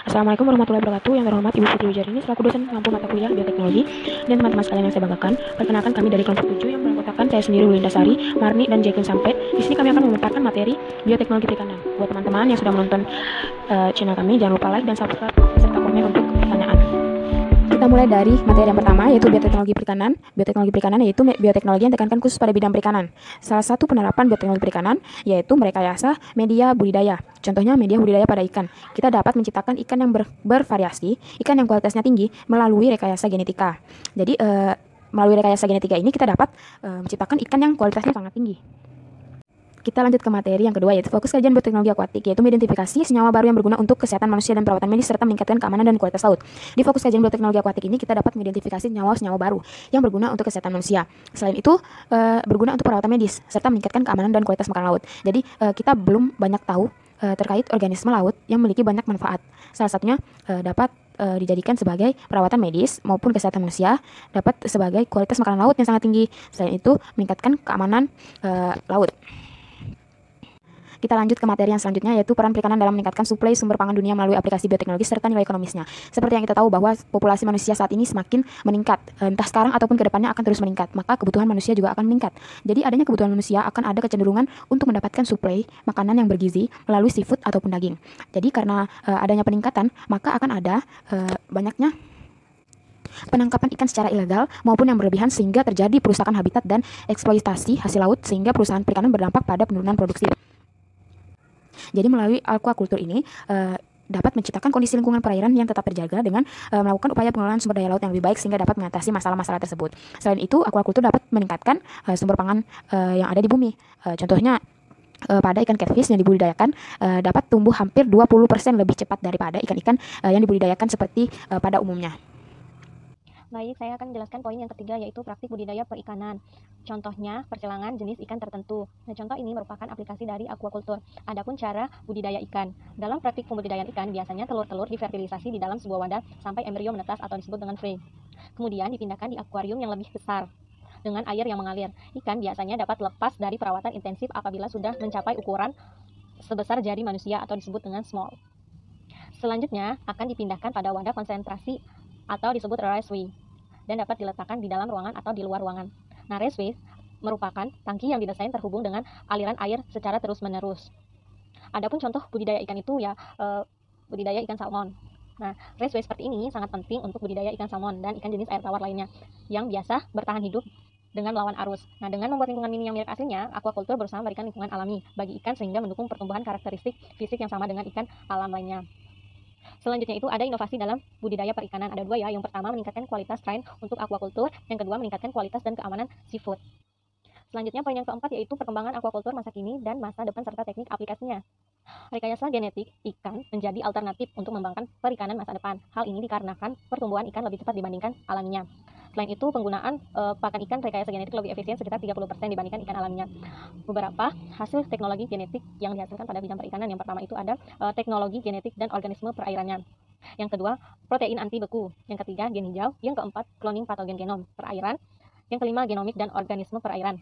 Assalamualaikum warahmatullahi wabarakatuh. Yang terhormat Ibu Putri Wijarini selaku dosen pengampu mata kuliah bioteknologi dan teman-teman sekalian yang saya banggakan. Perkenalkan kami dari kelompok 7 yang beranggotakan saya sendiri Wulinda Sari, Marni dan Jackson Sampai. Di sini kami akan memaparkan materi bioteknologi perikanan. Buat teman-teman yang sudah menonton channel kami, jangan lupa like dan subscribe serta komen untuk pertanyaan. Kita mulai dari materi yang pertama, yaitu bioteknologi perikanan. Bioteknologi perikanan yaitu bioteknologi yang ditekankan khusus pada bidang perikanan. Salah satu penerapan bioteknologi perikanan yaitu merekayasa media budidaya. Contohnya media budidaya pada ikan. Kita dapat menciptakan ikan yang bervariasi, ikan yang kualitasnya tinggi melalui rekayasa genetika. Jadi melalui rekayasa genetika ini kita dapat menciptakan ikan yang kualitasnya sangat tinggi. Kita lanjut ke materi yang kedua, yaitu fokus kajian bioteknologi akuatik, yaitu mengidentifikasi senyawa baru yang berguna untuk kesehatan manusia dan perawatan medis serta meningkatkan keamanan dan kualitas laut. Di fokus kajian bioteknologi akuatik ini kita dapat mengidentifikasi senyawa-senyawa baru yang berguna untuk kesehatan manusia. Selain itu, berguna untuk perawatan medis serta meningkatkan keamanan dan kualitas makanan laut. Jadi kita belum banyak tahu terkait organisme laut yang memiliki banyak manfaat. Salah satunya dapat dijadikan sebagai perawatan medis maupun kesehatan manusia, dapat sebagai kualitas makanan laut yang sangat tinggi. Selain itu, meningkatkan keamanan laut. Kita lanjut ke materi yang selanjutnya, yaitu peran perikanan dalam meningkatkan suplai sumber pangan dunia melalui aplikasi bioteknologi serta nilai ekonomisnya. Seperti yang kita tahu bahwa populasi manusia saat ini semakin meningkat, entah sekarang ataupun kedepannya akan terus meningkat, maka kebutuhan manusia juga akan meningkat. Jadi adanya kebutuhan manusia akan ada kecenderungan untuk mendapatkan suplai makanan yang bergizi melalui seafood ataupun daging. Jadi karena adanya peningkatan, maka akan ada banyaknya penangkapan ikan secara ilegal maupun yang berlebihan sehingga terjadi perusakan habitat dan eksploitasi hasil laut sehingga perusahaan perikanan berdampak pada penurunan produksi. Jadi melalui aquaculture ini dapat menciptakan kondisi lingkungan perairan yang tetap terjaga dengan melakukan upaya pengelolaan sumber daya laut yang lebih baik sehingga dapat mengatasi masalah-masalah tersebut. Selain itu, aquaculture dapat meningkatkan sumber pangan yang ada di bumi. Contohnya pada ikan catfish yang dibudidayakan dapat tumbuh hampir 20% lebih cepat daripada ikan-ikan yang dibudidayakan seperti pada umumnya. Baik, saya akan menjelaskan poin yang ketiga, yaitu praktik budidaya perikanan. Contohnya, persilangan jenis ikan tertentu. Nah, contoh ini merupakan aplikasi dari aquaculture. Adapun cara budidaya ikan. Dalam praktik pembudidayaan ikan, biasanya telur-telur difertilisasi di dalam sebuah wadah sampai embrio menetas atau disebut dengan frame. Kemudian dipindahkan di akuarium yang lebih besar dengan air yang mengalir. Ikan biasanya dapat lepas dari perawatan intensif apabila sudah mencapai ukuran sebesar jari manusia atau disebut dengan small. Selanjutnya akan dipindahkan pada wadah konsentrasi atau disebut raceway dan dapat diletakkan di dalam ruangan atau di luar ruangan. Nah, raceway merupakan tangki yang didesain terhubung dengan aliran air secara terus-menerus. Adapun contoh budidaya ikan itu ya budidaya ikan salmon. Nah, raceway seperti ini sangat penting untuk budidaya ikan salmon dan ikan jenis air tawar lainnya yang biasa bertahan hidup dengan melawan arus. Nah, dengan membuat lingkungan mini yang mirip aslinya, aquaculture berusaha memberikan lingkungan alami bagi ikan sehingga mendukung pertumbuhan karakteristik fisik yang sama dengan ikan alam lainnya. Selanjutnya itu ada inovasi dalam budidaya perikanan. Ada dua ya. Yang pertama meningkatkan kualitas strain untuk aquaculture, yang kedua meningkatkan kualitas dan keamanan seafood. Selanjutnya poin yang keempat yaitu perkembangan aquaculture masa kini dan masa depan serta teknik aplikasinya. Rekayasa genetik ikan menjadi alternatif untuk mengembangkan perikanan masa depan. Hal ini dikarenakan pertumbuhan ikan lebih cepat dibandingkan alaminya. Selain itu, penggunaan pakan ikan rekayasa genetik lebih efisien sekitar 30% dibandingkan ikan alaminya. Beberapa hasil teknologi genetik yang dihasilkan pada bidang perikanan, yang pertama itu ada teknologi genetik dan organisme perairannya. Yang kedua, protein anti beku. Yang ketiga, gen hijau. Yang keempat, cloning patogen genom perairan. Yang kelima, genomik dan organisme perairan.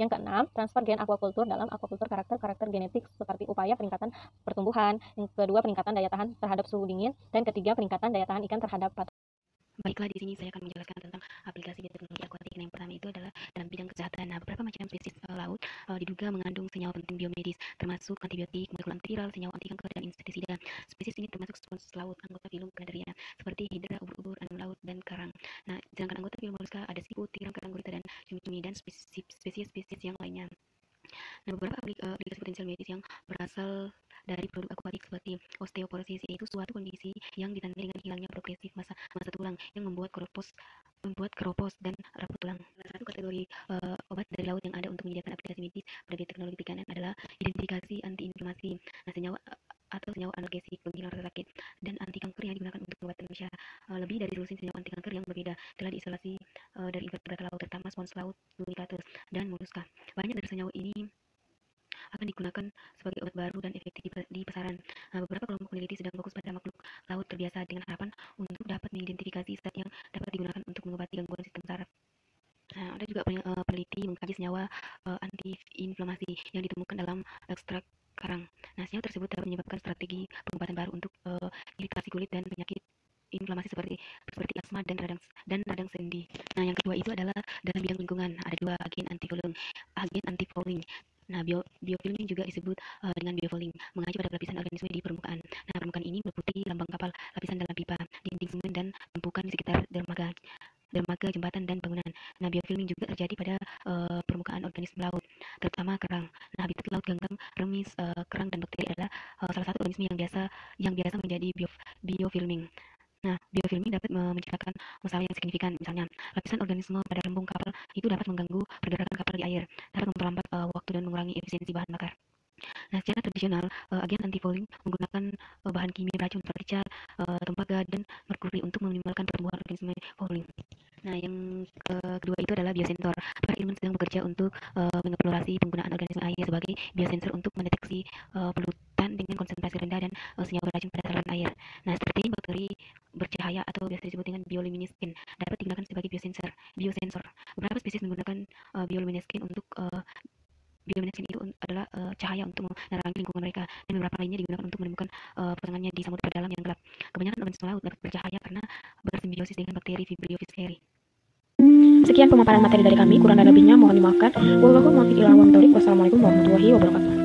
Yang keenam, transfer gen aquaculture dalam aquaculture karakter genetik seperti upaya peningkatan pertumbuhan. Yang kedua, peningkatan daya tahan terhadap suhu dingin. Dan ketiga, peningkatan daya tahan ikan terhadap patogen. Baiklah, di sini saya akan menjelaskan tentang aplikasi bioteknologi akuatik. Yang pertama itu adalah dalam bidang kesehatan. Nah, beberapa macam spesies laut diduga mengandung senyawa penting biomedis, termasuk antibiotik, molekul antiviral, senyawa anti kanker, dan insektisida. Spesies ini termasuk spons laut, anggota filum Cnidaria, seperti hidra, ubur-ubur, anom laut, dan karang. Nah, sedangkan anggota filum molluska ada siput, tirang, karang gurita, dan cumi-cumi, dan spesies-spesies yang lainnya. Nah, beberapa aplikasi potensial medis yang berasal dari produk akuatik seperti osteoporosis, yaitu suatu kondisi yang ditandai dengan hilangnya progresif massa tulang yang membuat keropos dan rapuh tulang. Salah satu kategori obat dari laut yang ada untuk menyediakan aplikasi medis pada teknologi perikanan adalah identifikasi anti-inflamasi, senyawa atau senyawa analgesik penghilang rasa sakit, dan anti kanker yang digunakan untuk pengobatan manusia. Lebih dari dosis senyawa anti kanker yang berbeda telah diisolasi dari invertebrata laut, terutama spons laut, Tunicatus, dan molluska. Banyak dari senyawa ini akan digunakan sebagai obat baru dan efektif di pasaran. Beberapa kelompok peneliti sedang fokus pada makhluk laut terbiasa dengan harapan untuk dapat mengidentifikasi zat yang dapat digunakan untuk mengobati gangguan sistem saraf. Ada juga peneliti mengkaji senyawa anti-inflamasi yang ditemukan dalam ekstrak karang. Senyawa tersebut dapat menyebabkan strategi pengobatan baru untuk iritasi kulit dan penyakit inflamasi seperti asma dan radang sendi. Nah, yang kedua itu adalah dalam bidang lingkungan. Ada dua agen antifouling. Nah, biofilming juga disebut dengan biofouling, mengacu pada lapisan organisme di permukaan. Nah, permukaan ini meliputi lambang kapal, lapisan dalam pipa, dinding semen, dan tumpukan di sekitar dermaga, jembatan, dan bangunan. Nah, biofilming juga terjadi pada permukaan organisme laut, terutama kerang. Nah, habitat laut ganggang, remis, kerang, dan bakteri adalah salah satu organisme yang biasa menjadi biofilming. Nah, biofilming dapat menciptakan masalah yang signifikan. Misalnya, lapisan organisme pada lambung kapal itu dapat mengganggu pergerakan kapal di air, dapat memperlambat waktu dan mengurangi efisiensi bahan bakar. Nah, secara tradisional, agen antifouling menggunakan bahan kimia beracun seperti cat, tembaga, dan merkuri untuk meminimalkan pertumbuhan organisme fouling. Nah, yang kedua itu adalah biosensor. Pakar ilmu sedang bekerja untuk mengeksplorasi penggunaan organisme air sebagai biosensor untuk mendeteksi polutan dengan konsentrasi rendah dan senyawa beracun pada saluran air. Nah, seperti bakteri bercahaya atau biasa disebut dengan bioluminescen dapat digunakan sebagai biosensor. Beberapa spesies menggunakan bioluminescen untuk bioluminescen itu adalah cahaya untuk menerangi lingkungan mereka, dan beberapa lainnya digunakan untuk menemukan potongannya di samudra dalam yang gelap. Kebanyakan organisme laut dapat bercahaya karena bersimbiosis dengan bakteri Vibrio fischeri. Sekian pemaparan materi dari kami, kurang dan lebihnya mohon dimaafkan. Wassalamualaikum warahmatullahi wabarakatuh.